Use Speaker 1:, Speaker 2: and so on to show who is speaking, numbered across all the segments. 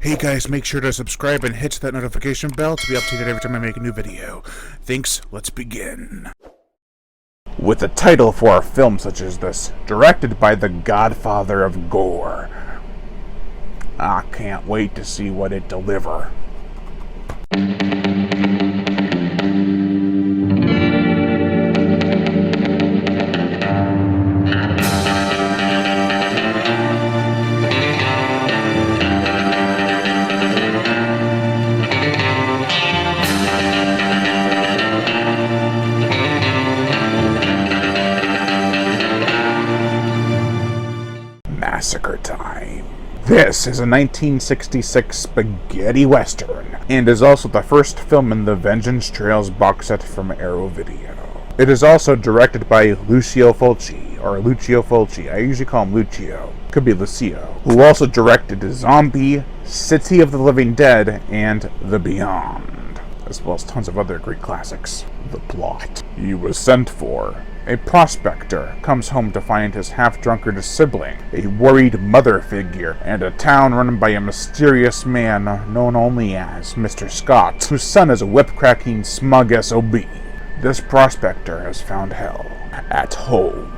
Speaker 1: Hey guys, make sure to subscribe and hit that notification bell to be updated every time I make a new video. Thanks, let's begin. With a title for a film such as this, directed by the godfather of gore, I can't wait to see what it delivers. Massacre Time. This is a 1966 spaghetti western, and is also the first film in the Vengeance Trails box set from Arrow Video. It is also directed by Lucio Fulci. I usually call him Lucio. Could be Lucio. Who also directed Zombie, City of the Living Dead, and The Beyond, as well as tons of other great classics. The plot. He was sent for. A prospector comes home to find his half-drunkard sibling, a worried mother figure, and a town run by a mysterious man known only as Mr. Scott, whose son is a whip-cracking smug SOB. This prospector has found hell at home.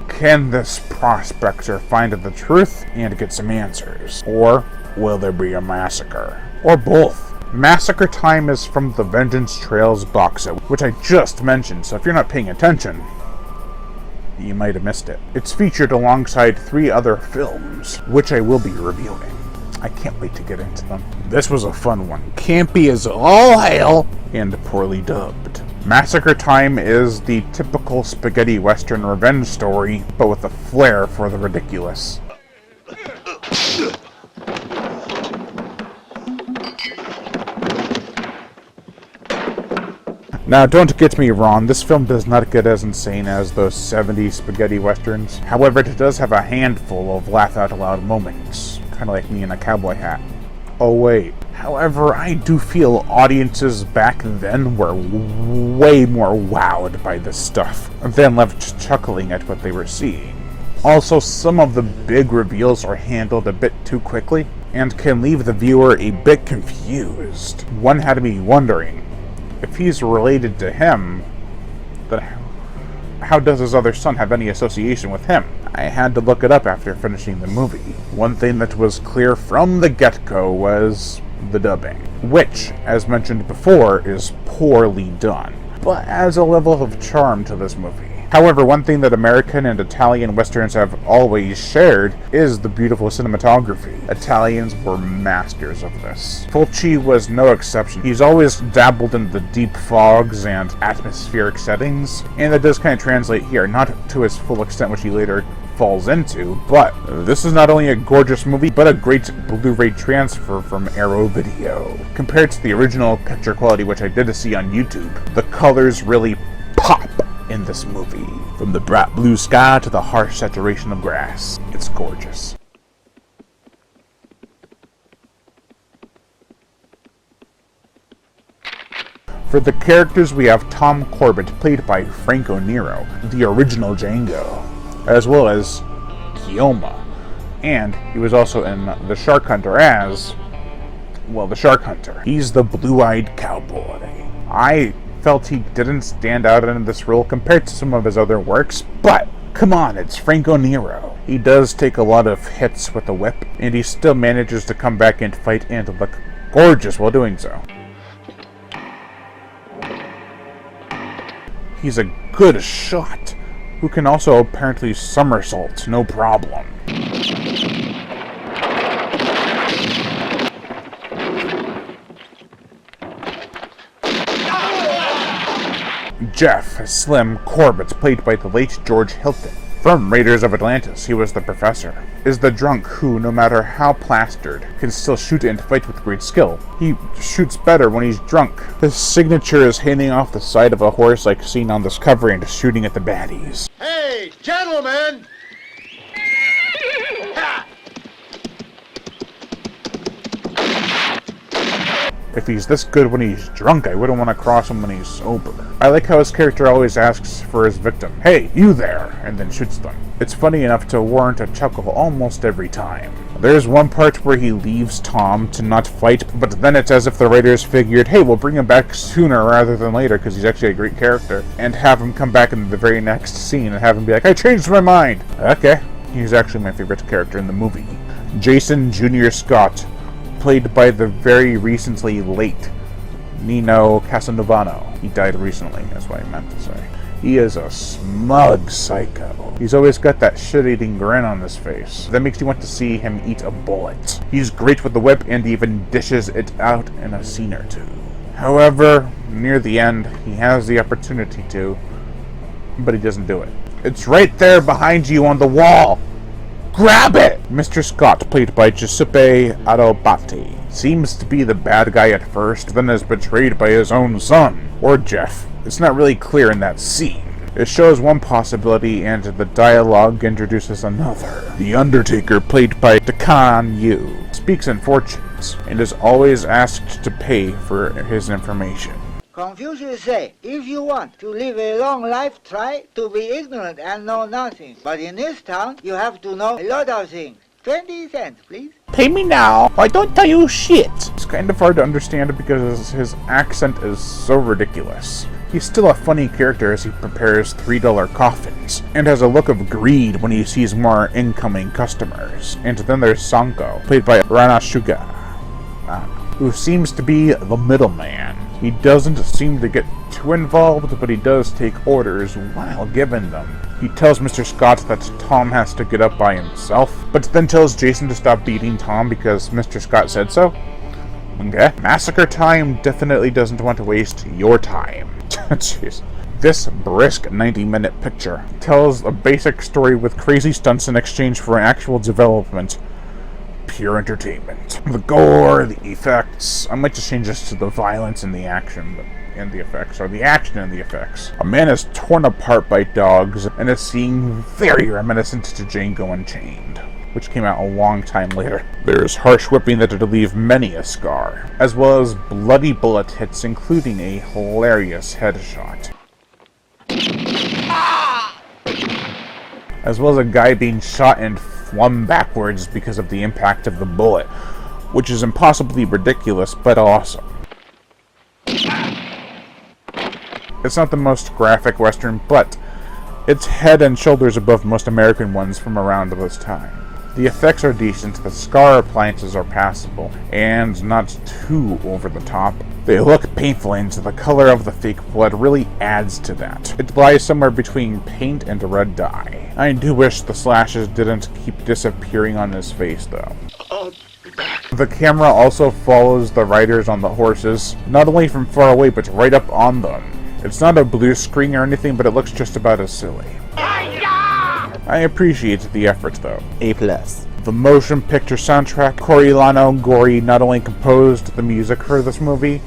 Speaker 1: Can this prospector find the truth and get some answers? Or will there be a massacre? Or both? Massacre Time is from the Vengeance Trails box set, which I just mentioned, so if you're not paying attention, you might have missed it. It's featured alongside 3 other films, which I will be reviewing. I can't wait to get into them. This was a fun one. Campy as all hell, and poorly dubbed. Massacre Time is the typical spaghetti western revenge story, but with a flair for the ridiculous. Now, don't get me wrong, this film does not get as insane as those 70s spaghetti westerns. However, it does have a handful of laugh-out-loud moments, kind of like me in a cowboy hat. Oh wait. However, I do feel audiences back then were way more wowed by this stuff than left chuckling at what they were seeing. Also, some of the big reveals are handled a bit too quickly, and can leave the viewer a bit confused. One had me wondering, if he's related to him, then how does his other son have any association with him? I had to look it up after finishing the movie. One thing that was clear from the get-go was the dubbing, which, as mentioned before, is poorly done, but adds a level of charm to this movie. However, one thing that American and Italian westerns have always shared is the beautiful cinematography. Italians were masters of this. Fulci was no exception. He's always dabbled in the deep fogs and atmospheric settings, and that does kind of translate here, not to his full extent, which he later falls into, but this is not only a gorgeous movie, but a great Blu-ray transfer from Arrow Video. Compared to the original picture quality, which I did see on YouTube, the colors really pop in this movie. From the bright blue sky to the harsh saturation of grass. It's gorgeous. For the characters, we have Tom Corbett, played by Franco Nero, the original Django, as well as Keoma. And he was also in The Shark Hunter as, well, the Shark Hunter. He's the blue-eyed cowboy. I felt he didn't stand out in this role compared to some of his other works, but come on, it's Franco Nero. He does take a lot of hits with the whip, and he still manages to come back and fight and look gorgeous while doing so. He's a good shot, who can also apparently somersault, no problem. Jeff Slim Corbett, played by the late George Hilton. From Raiders of Atlantis, he was the professor. Is the drunk who, no matter how plastered, can still shoot and fight with great skill. He shoots better when he's drunk. His signature is handing off the side of a horse like seen on Discovery and shooting at the baddies.
Speaker 2: Hey, gentlemen!
Speaker 1: If he's this good when he's drunk, I wouldn't want to cross him when he's sober. I like how his character always asks for his victim, "Hey, you there," and then shoots them. It's funny enough to warrant a chuckle almost every time. There's one part where he leaves Tom to not fight, but then it's as if the writers figured, hey, we'll bring him back sooner rather than later because he's actually a great character, and have him come back in the very next scene and have him be like, I changed my mind. Okay. He's actually my favorite character in the movie. Jason Jr. Scott, played by the very recently late Nino Casanovano. He died recently, that's what I meant to say. He is a smug psycho. He's always got that shit-eating grin on his face. That makes you want to see him eat a bullet. He's great with the whip and even dishes it out in a scene or two. However, near the end, he has the opportunity to, but he doesn't do it. It's right there behind you on the wall! Grab it! Mr. Scott, played by Giuseppe Adalbati, seems to be the bad guy at first, then is betrayed by his own son, or Jeff. It's not really clear in that scene. It shows one possibility, and the dialogue introduces another. The Undertaker, played by Takan Yu, speaks in fortunes, and is always asked to pay for his information.
Speaker 3: Confucius say, if you want to live a long life, try to be ignorant and know nothing. But in this town, you have to know a lot of things. 20 cents, please.
Speaker 1: Pay me now, I don't tell you shit. It's kind of hard to understand because his accent is so ridiculous. He's still a funny character as he prepares $3 coffins, and has a look of greed when he sees more incoming customers. And then there's Sanko, played by Rana Suga, who seems to be the middleman. He doesn't seem to get too involved, but he does take orders while giving them. He tells Mr. Scott that Tom has to get up by himself, but then tells Jason to stop beating Tom because Mr. Scott said so. Okay. Massacre Time definitely doesn't want to waste your time. Jeez. This brisk 90-minute picture tells a basic story with crazy stunts in exchange for an actual development. Pure entertainment. The gore, the effects. I might just change this to the violence and the action and the effects, or the action and the effects. A man is torn apart by dogs and is seen very reminiscent to Django Unchained, which came out a long time later. There's harsh whipping that'll leave many a scar, as well as bloody bullet hits, including a hilarious headshot. As well as a guy being shot and flung backwards because of the impact of the bullet, which is impossibly ridiculous, but awesome. It's not the most graphic Western, but it's head and shoulders above most American ones from around this time. The effects are decent, the scar appliances are passable, and not too over the top. They look painful, and the color of the fake blood really adds to that. It lies somewhere between paint and red dye. I do wish the slashes didn't keep disappearing on his face, though. The camera also follows the riders on the horses, not only from far away, but right up on them. It's not a blue screen or anything, but it looks just about as silly. I appreciate the effort, though.
Speaker 4: A+.
Speaker 1: The motion picture soundtrack, Coriolano Gori not only composed the music for this movie,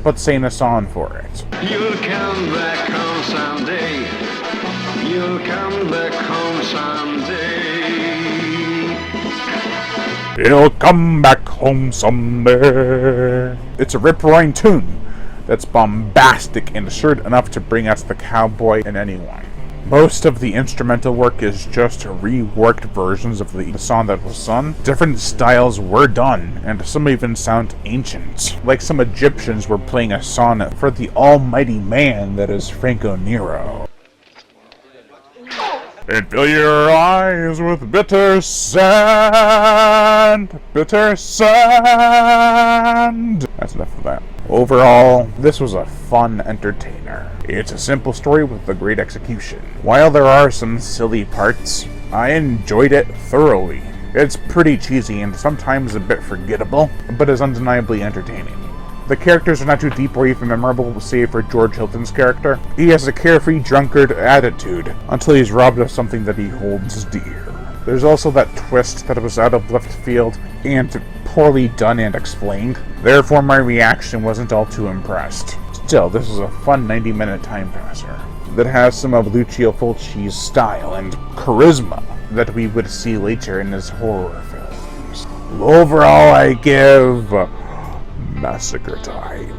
Speaker 1: but sang a song for it.
Speaker 5: You'll come back home someday. You'll come back home someday.
Speaker 1: He'll come back home someday. It's a rip-roaring tune that's bombastic and assured enough to bring out the cowboy in anyone. Most of the instrumental work is just reworked versions of the song that was sung. Different styles were done, and some even sound ancient. Like some Egyptians were playing a song for the almighty man that is Franco Nero. And fill your eyes with bitter sand, bitter sand. That's enough of that. Overall, this was a fun entertainer. It's a simple story with a great execution. While there are some silly parts, I enjoyed it thoroughly. It's pretty cheesy and sometimes a bit forgettable, but is undeniably entertaining. The characters are not too deep or even memorable, save for George Hilton's character. He has a carefree drunkard attitude until he's robbed of something that he holds dear. There's also that twist that was out of left field and poorly done and explained. Therefore, my reaction wasn't all too impressed. Still, this is a fun 90-minute time passer that has some of Lucio Fulci's style and charisma that we would see later in his horror films. Overall, I give Massacre Time.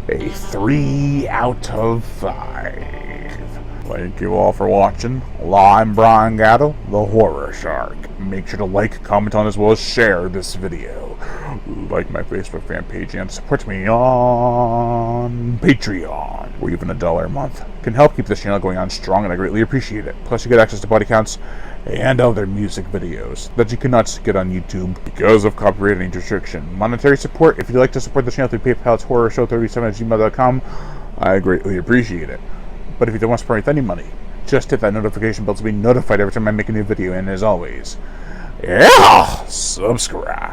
Speaker 1: A 3 out of 5. Thank you all for watching. I'm Brian Gatto, the Horror Shark. Make sure to like, comment on, as well as share this video. Like my Facebook fan page and support me on Patreon, where even $1 a month can help keep this channel going on strong, and I greatly appreciate it. Plus, you get access to body counts and other music videos that you cannot get on YouTube because of copyright and restriction. Monetary support, if you'd like to support the channel through PayPal, it's horrorshow37@gmail.com. I greatly appreciate it. But if you don't want to support me with any money, just hit that notification bell to be notified every time I make a new video. And as always, yeah, subscribe.